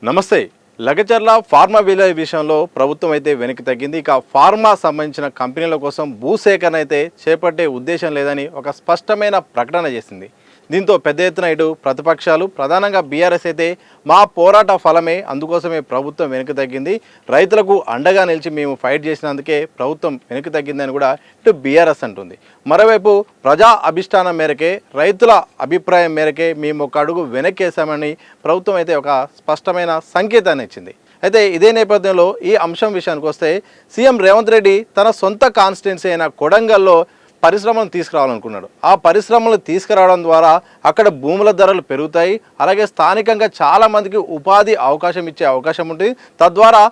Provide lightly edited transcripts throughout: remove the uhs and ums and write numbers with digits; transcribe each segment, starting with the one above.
నమస్తే. Lagacharla pharma village విషయంలో ప్రభుత్వం అయితే వెనక్కి తగ్గింది. ఇక ఫార్మా సంబంధించిన కంపెనీల కోసం భూసేకరణ అయితే చేపట్టే ఉద్దేశం లేదని ఒక స్పష్టమైన ప్రకటన చేసింది. దీంతో పెద్ద ఎత్తున ఇటు ప్రతిపక్షాలు ప్రధానంగా బీఆర్ఎస్ అయితే మా పోరాట ఫలమే, అందుకోసమే ప్రభుత్వం వెనక్కి తగ్గింది, రైతులకు అండగా నిలిచి మేము ఫైట్ చేసినందుకే ప్రభుత్వం వెనక్కి తగ్గిందని కూడా ఇటు బీఆర్ఎస్ అంటుంది. మరోవైపు ప్రజా అభిష్టానం మేరకే, రైతుల అభిప్రాయం మేరకే మేము ఒక అడుగు వెనక్కేసామని ప్రభుత్వం అయితే ఒక స్పష్టమైన సంకేతాన్ని ఇచ్చింది. అయితే ఇదే నేపథ్యంలో ఈ అంశం విషయానికి వస్తే సీఎం రేవంత్ రెడ్డి తన సొంత కాన్స్టిట్యున్సీ అయిన కొడంగల్లో పరిశ్రమలను తీసుకురావాలనుకున్నాడు. ఆ పరిశ్రమలు తీసుకురావడం ద్వారా అక్కడ భూముల ధరలు పెరుగుతాయి, అలాగే స్థానికంగా చాలామందికి ఉపాధి అవకాశం ఇచ్చే అవకాశం ఉంటుంది. తద్వారా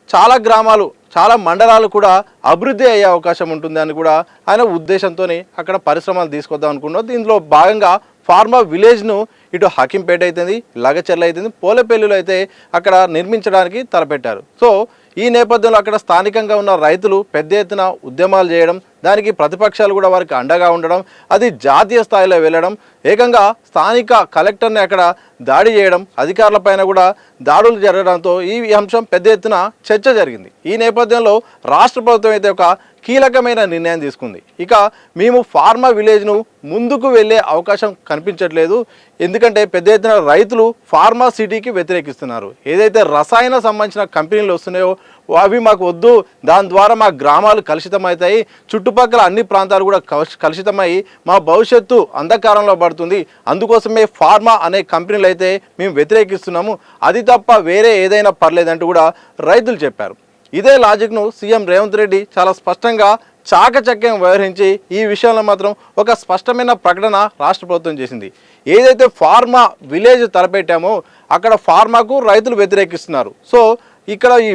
చాలా గ్రామాలు, చాలా మండలాలు కూడా అభివృద్ధి అయ్యే అవకాశం ఉంటుంది అని కూడా ఆయన ఉద్దేశంతో అక్కడ పరిశ్రమలు తీసుకొద్దాం అనుకున్నారు. దీనిలో భాగంగా ఫార్మా విలేజ్ను ఇటు హకీంపేట అవుతుంది, లగచర్ల అవుతుంది, పోలేపల్లిలో అయితే అక్కడ నిర్మించడానికి తలపెట్టారు. సో ఈ నేపథ్యంలో అక్కడ స్థానికంగా ఉన్న రైతులు పెద్ద ఎత్తున ఉద్యమాలు చేయడం, దానికి ప్రతిపక్షాలు కూడా వారికి అండగా ఉండడం, అది జాతీయ స్థాయిలో వెళ్ళడం, ఏకంగా స్థానిక కలెక్టర్ని అక్కడ దాడి చేయడం, అధికారులపైన కూడా దాడులు జరగడంతో ఈ అంశం పెద్ద ఎత్తున చర్చ జరిగింది. ఈ నేపథ్యంలో రాష్ట్ర ప్రభుత్వం అయితే ఒక కీలకమైన నిర్ణయం తీసుకుంది. ఇక మేము ఫార్మా విలేజ్ను ముందుకు వెళ్ళే అవకాశం కనిపించట్లేదు, ఎందుకంటే పెద్ద ఎత్తున రైతులు ఫార్మా సిటీకి వ్యతిరేకిస్తున్నారు. ఏదైతే రసాయన సంబంధించిన కంపెనీలు వస్తున్నాయో అవి మాకు వద్దు, దాని ద్వారా మా గ్రామాలు కలుషితమవుతాయి, చుట్టుపక్కల అన్ని ప్రాంతాలు కూడా కలుషితమై మా భవిష్యత్తు అంధకారంలో పడుతుంది, అందుకోసమే ఫార్మా అనే కంపెనీలు అయితే మేము వ్యతిరేకిస్తున్నాము, అది తప్ప వేరే ఏదైనా పర్లేదంటూ కూడా రైతులు చెప్పారు. ఇదే లాజిక్ను సీఎం రేవంత్ రెడ్డి చాలా స్పష్టంగా చాకచక్యం వ్యవహరించి ఈ విషయంలో మాత్రం ఒక స్పష్టమైన ప్రకటన రాష్ట్ర ప్రభుత్వం చేసింది. ఏదైతే ఫార్మా విలేజ్ తలపెట్టామో అక్కడ ఫార్మాకు రైతులు వ్యతిరేకిస్తున్నారు. సో ఇక్కడ ఈ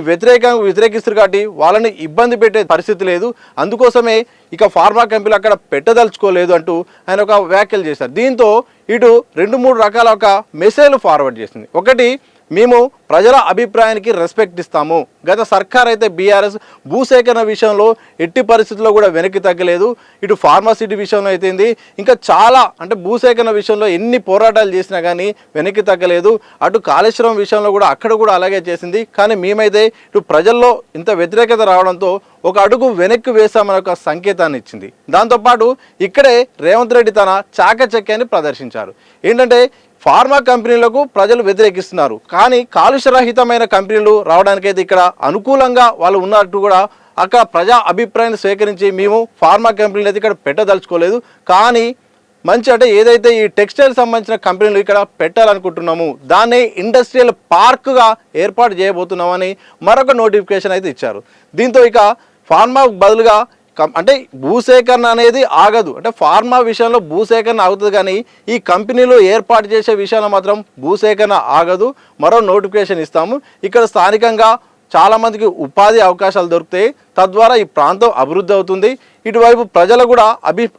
వ్యతిరేకిస్తారు కాబట్టి వాళ్ళని ఇబ్బంది పెట్టే పరిస్థితి లేదు, అందుకోసమే ఇక ఫార్మా కంపెనీలు అక్కడ పెట్టదలుచుకోలేదు అంటూ ఆయన ఒక వ్యాఖ్యలు చేశారు. దీంతో ఇటు 2-3 రకాల ఒక మెసేజ్లు ఫార్వర్డ్ చేసింది. ఒకటి, మేము ప్రజల అభిప్రాయానికి రెస్పెక్ట్ ఇస్తాము. గత సర్కార్ అయితే బీఆర్ఎస్ భూసేకరణ విషయంలో ఎట్టి పరిస్థితుల్లో కూడా వెనక్కి తగ్గలేదు. ఇటు ఫార్మాసిటీ విషయంలో అయితేంది, ఇంకా చాలా అంటే భూసేకరణ విషయంలో ఎన్ని పోరాటాలు చేసినా కానీ వెనక్కి తగ్గలేదు. అటు కాళేశ్వరం విషయంలో కూడా అక్కడ కూడా అలాగే చేసింది. కానీ మేమైతే ఇటు ప్రజల్లో ఇంత వ్యతిరేకత రావడంతో ఒక అడుగు వెనక్కి వేశామని ఒక సంకేతాన్ని ఇచ్చింది. దాంతోపాటు ఇక్కడే రేవంత్ రెడ్డి తన చాకచక్యాన్ని ప్రదర్శించారు. ఏంటంటే ఫార్మా కంపెనీలకు ప్రజలు వ్యతిరేకిస్తున్నారు, కానీ కాలుష్యరహితమైన కంపెనీలు రావడానికైతే ఇక్కడ అనుకూలంగా వాళ్ళు ఉన్నట్టు కూడా అక్కడ ప్రజా అభిప్రాయాన్ని స్వీకరించి మేము ఫార్మా కంపెనీలు అయితే ఇక్కడ పెట్టదలుచుకోలేదు, కానీ మంచి అంటే ఏదైతే ఈ టెక్స్టైల్ సంబంధించిన కంపెనీలు ఇక్కడ పెట్టాలనుకుంటున్నాము దాన్ని ఇండస్ట్రియల్ పార్క్గా ఏర్పాటు చేయబోతున్నామని మరొక నోటిఫికేషన్ అయితే ఇచ్చారు. దీంతో ఇక ఫార్మా బదులుగా అంటే భూసేకరణ అనేది ఆగదు, అంటే ఫార్మా విషయంలో భూసేకరణ ఆగుతుంది, కానీ ఈ కంపెనీలు ఏర్పాటు చేసే విషయంలో మాత్రం భూసేకరణ ఆగదు. మరో నోటిఫికేషన్ ఇస్తాము, ఇక్కడ స్థానికంగా చాలామందికి ఉపాధి అవకాశాలు దొరుకుతాయి, తద్వారా ఈ ప్రాంతం అభివృద్ధి అవుతుంది, ఇటువైపు ప్రజలు కూడా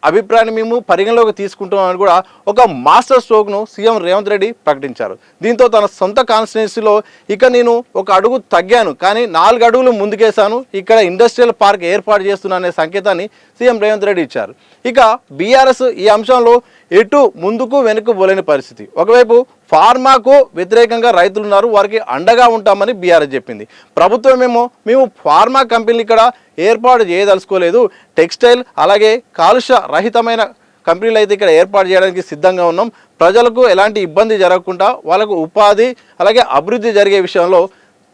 అభిప్రాయాన్ని మేము పరిగణలోకి తీసుకుంటామని కూడా ఒక మాస్టర్ స్ట్రోక్ను సీఎం రేవంత్ రెడ్డి ప్రకటించారు. దీంతో తన సొంత కాన్స్టిట్యున్సీలో ఇక నేను ఒక అడుగు తగ్గాను, కానీ 4 అడుగులు ముందుకేశాను, ఇక్కడ ఇండస్ట్రియల్ పార్క్ ఏర్పాటు చేస్తున్నా అనే సంకేతాన్ని సీఎం రేవంత్ రెడ్డి ఇచ్చారు. ఇక బీఆర్ఎస్ ఈ అంశంలో ఎటు ముందుకు వెనుక పోలేని పరిస్థితి. ఒకవైపు ఫార్మాకు వ్యతిరేకంగా రైతులు ఉన్నారు, వారికి అండగా ఉంటామని బీఆర్ఎస్ చెప్పింది. ప్రభుత్వమేమో మేము ఫార్మా కంపెనీలు ఇక్కడ ఏర్పాటు చేయదలుచుకోలేదు, టెక్స్టైల్ అలాగే కాలుష్య రహితమైన కంపెనీలు అయితే ఇక్కడ ఏర్పాటు చేయడానికి సిద్ధంగా ఉన్నాం, ప్రజలకు ఎలాంటి ఇబ్బంది జరగకుండా వాళ్ళకు ఉపాధి అలాగే అభివృద్ధి జరిగే విషయంలో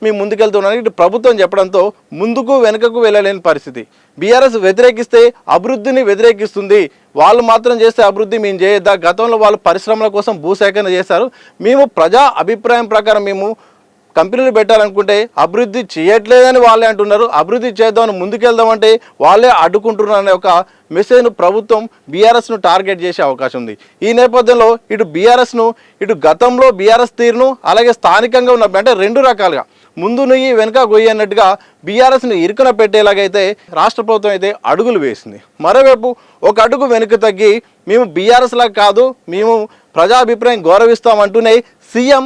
మేము ముందుకెళ్తున్నాం ఇటు ప్రభుత్వం చెప్పడంతో ముందుకు వెనుకకు వెళ్ళలేని పరిస్థితి. బీఆర్ఎస్ వ్యతిరేకిస్తే అభివృద్ధిని వ్యతిరేకిస్తుంది, వాళ్ళు మాత్రం చేస్తే అభివృద్ధి మేము చేయొద్దా, గతంలో వాళ్ళు పరిశ్రమల కోసం భూసేకరణ చేశారు, మేము ప్రజా అభిప్రాయం ప్రకారం మేము కంపెనీలు పెట్టాలనుకుంటే అభివృద్ధి చేయట్లేదని వాళ్ళే అంటున్నారు, అభివృద్ధి చేద్దామని ముందుకెళ్దామంటే వాళ్ళే అడ్డుకుంటున్నారు అనే ఒక మెసేజ్ను ప్రభుత్వం బీఆర్ఎస్ను టార్గెట్ చేసే అవకాశం ఉంది. ఈ నేపథ్యంలో ఇటు బీఆర్ఎస్ను ఇటు గతంలో బీఆర్ఎస్ తీరును అలాగే స్థానికంగా ఉన్న అంటే 2 రకాలుగా ముందు నుయ్యి వెనుక గొయ్యి అన్నట్టుగా బీఆర్ఎస్ను ఇరుకున పెట్టేలాగైతే రాష్ట్ర ప్రభుత్వం అయితే అడుగులు వేసింది. మరోవైపు ఒక అడుగు వెనుక తగ్గి మేము బీఆర్ఎస్లా కాదు, మేము ప్రజాభిప్రాయం గౌరవిస్తామంటూనే సీఎం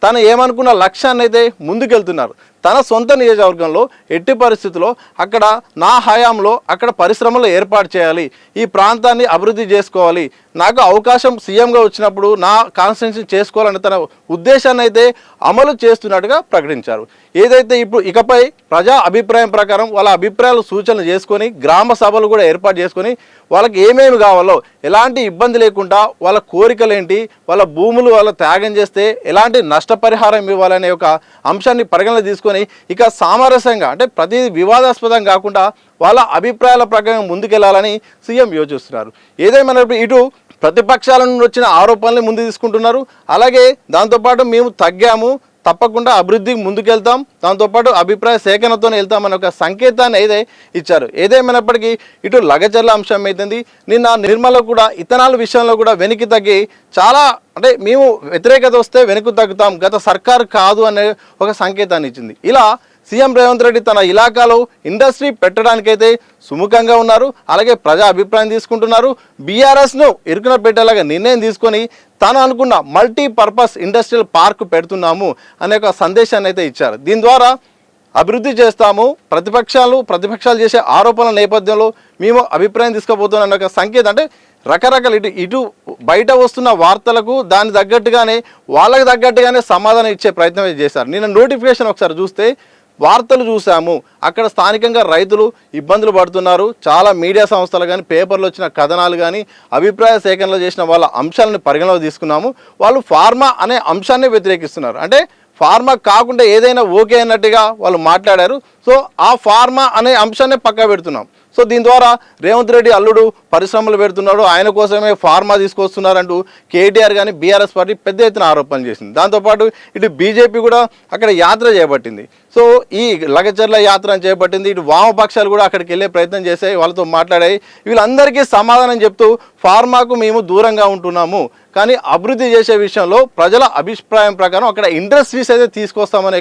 తను ఏమనుకున్న లక్ష్యాన్ని అయితే ముందుకెళ్తున్నారు. తన సొంత నియోజకవర్గంలో ఎట్టి పరిస్థితుల్లో అక్కడ నా హయాంలో అక్కడ పరిశ్రమలు ఏర్పాటు చేయాలి, ఈ ప్రాంతాన్ని అభివృద్ధి చేసుకోవాలి, నాకు అవకాశం సీఎంగా వచ్చినప్పుడు నా కాన్స్టిట్యున్సీ చేసుకోవాలని తన ఉద్దేశాన్ని అయితే అమలు చేస్తున్నట్టుగా ప్రకటించారు. ఏదైతే ఇప్పుడు ఇకపై ప్రజా అభిప్రాయం ప్రకారం వాళ్ళ అభిప్రాయాలు సూచనలు చేసుకొని గ్రామ సభలు కూడా ఏర్పాటు చేసుకొని వాళ్ళకి ఏమేమి కావాలో ఎలాంటి ఇబ్బంది లేకుండా వాళ్ళ కోరికలు ఏంటి, వాళ్ళ భూములు వాళ్ళ త్యాగం చేస్తే ఎలాంటి నష్టపరిహారం ఇవ్వాలనే ఒక అంశాన్ని పరిగణన తీసుకొని ఇక సామరస్యంగా అంటే ప్రతి వివాదాస్పదం కాకుండా వాళ్ళ అభిప్రాయాల ప్రకారం ముందుకెళ్లాలని సీఎం యోచిస్తున్నారు. ఏదేమైనా ఇటు ప్రతిపక్షాల నుండి వచ్చిన ఆరోపణలు ముందు తీసుకుంటున్నారు, అలాగే దాంతోపాటు మేము తగ్గాము, తప్పకుండా అభివృద్ధికి ముందుకెళ్తాం, దాంతోపాటు అభిప్రాయ సేకరణతో వెళ్తామని ఒక సంకేతాన్ని అయితే ఇచ్చారు. ఏదేమైనప్పటికీ ఇటు లగచర్ల అంశం అవుతుంది, నిన్న నిర్మల కూడా ఇథనాల్ విషయంలో కూడా వెనక్కి తగ్గి చాలా అంటే మేము వ్యతిరేకత వస్తే వెనక్కి తగ్గుతాం, గత సర్కారు కాదు అనే ఒక సంకేతాన్ని ఇచ్చింది. ఇలా సీఎం రేవంత్ రెడ్డి తన ఇలాకాలో ఇండస్ట్రీ పెట్టడానికైతే సుముఖంగా ఉన్నారు, అలాగే ప్రజా అభిప్రాయం తీసుకుంటున్నారు. బీఆర్ఎస్ను ఇరుకున పెట్టేలాగా నిర్ణయం తీసుకొని తాను అనుకున్న మల్టీపర్పస్ ఇండస్ట్రియల్ పార్క్ పెడుతున్నాము అనే ఒక సందేశాన్ని అయితే ఇచ్చారు. దీని ద్వారా అభివృద్ధి చేస్తాము, ప్రతిపక్షాలు చేసే ఆరోపణల నేపథ్యంలో మేము అభిప్రాయం తీసుకుపోతున్నాం అనే ఒక సంకేతం. అంటే రకరకాల ఇటు బయట వస్తున్న వార్తలకు దాని తగ్గట్టుగానే వాళ్ళకి తగ్గట్టుగానే సమాధానం ఇచ్చే ప్రయత్నం చేశారు. నిన్న నోటిఫికేషన్ ఒకసారి చూస్తే వార్తలు చూసాము, అక్కడ స్థానికంగా రైతులు ఇబ్బందులు పడుతున్నారు, చాలా మీడియా సంస్థలు కానీ పేపర్లు వచ్చిన కథనాలు కానీ అభిప్రాయ సేకరణలో చేసిన వాళ్ళ అంశాలను పరిగణలోకి తీసుకున్నాము. వాళ్ళు ఫార్మా అనే అంశాన్ని వ్యతిరేకిస్తున్నారు, అంటే ఫార్మా కాకుండా ఏదైనా ఓకే అన్నట్టుగా వాళ్ళు మాట్లాడారు. సో ఆ ఫార్మా అనే అంశాన్ని పక్కా పెడుతున్నాం. సో దీని ద్వారా రేవంత్ రెడ్డి అల్లుడు పరిశ్రమలు పెడుతున్నాడు, ఆయన కోసమే ఫార్మా తీసుకొస్తున్నారంటూ కేటీఆర్ కానీ బీఆర్ఎస్ పార్టీ పెద్ద ఎత్తున ఆరోపణలు చేసింది. దాంతోపాటు ఇటు బీజేపీ కూడా అక్కడ యాత్ర చేపట్టింది. సో ఈ లగచర్ల యాత్ర చేపట్టింది. ఇటు వామపక్షాలు కూడా అక్కడికి వెళ్ళే ప్రయత్నం చేసాయి, వాళ్ళతో మాట్లాడాయి. వీళ్ళందరికీ సమాధానం చెప్తూ ఫార్మాకు మేము దూరంగా ఉంటున్నాము, కానీ అభివృద్ధి చేసే విషయంలో ప్రజల అభిప్రాయం ప్రకారం అక్కడ ఇండస్ట్రీస్ అయితే తీసుకొస్తామనే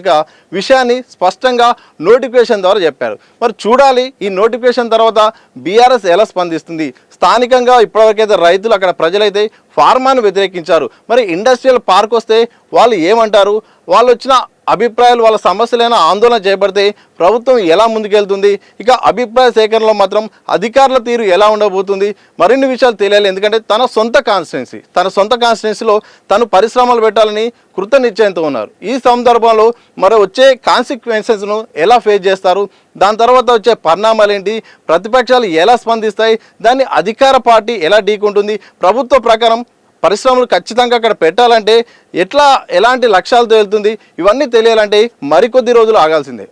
విషయాన్ని స్పష్టంగా నోటిఫికేషన్ ద్వారా చెప్పారు. మరి చూడాలి ఈ నోటిఫికేషన్ తర్వాత బీఆర్ఎస్ ఎలా స్పందిస్తుంది. స్థానికంగా ఇప్పటివరకైతే రైతులు అక్కడ ప్రజలైతే ఫార్మాను వ్యతిరేకించారు. మరి ఇండస్ట్రియల్ పార్క్ వస్తే వాళ్ళు ఏమంటారు, వాళ్ళు వచ్చిన అభిప్రాయాలు వాళ్ళ సమస్యలైనా ఆందోళన చేపడితే ప్రభుత్వం ఎలా ముందుకెళ్తుంది, ఇక అభిప్రాయ సేకరణలో మాత్రం అధికారుల తీరు ఎలా ఉండబోతుంది, మరిన్ని విషయాలు తెలియాలి. ఎందుకంటే తన సొంత కాన్స్టిట్యున్సీలో తను పరిశ్రమలు పెట్టాలని కృత నిశ్చయంతో ఉన్నారు. ఈ సందర్భంలో మరి వచ్చే కాన్సిక్వెన్సెస్ను ఎలా ఫేస్ చేస్తారు, దాని తర్వాత వచ్చే పరిణామాలు ఏంటి, ప్రతిపక్షాలు ఎలా స్పందిస్తాయి, దాన్ని అధికార పార్టీ ఎలా ఢీకొంటుంది, ప్రభుత్వ ప్రకారం పరిశ్రమలు ఖచ్చితంగా అక్కడ పెట్టాలంటే ఎలాంటి లక్ష్యాలతో వెళ్తుంది, ఇవన్నీ తెలియాలంటే మరికొద్ది రోజులు ఆగాల్సిందే.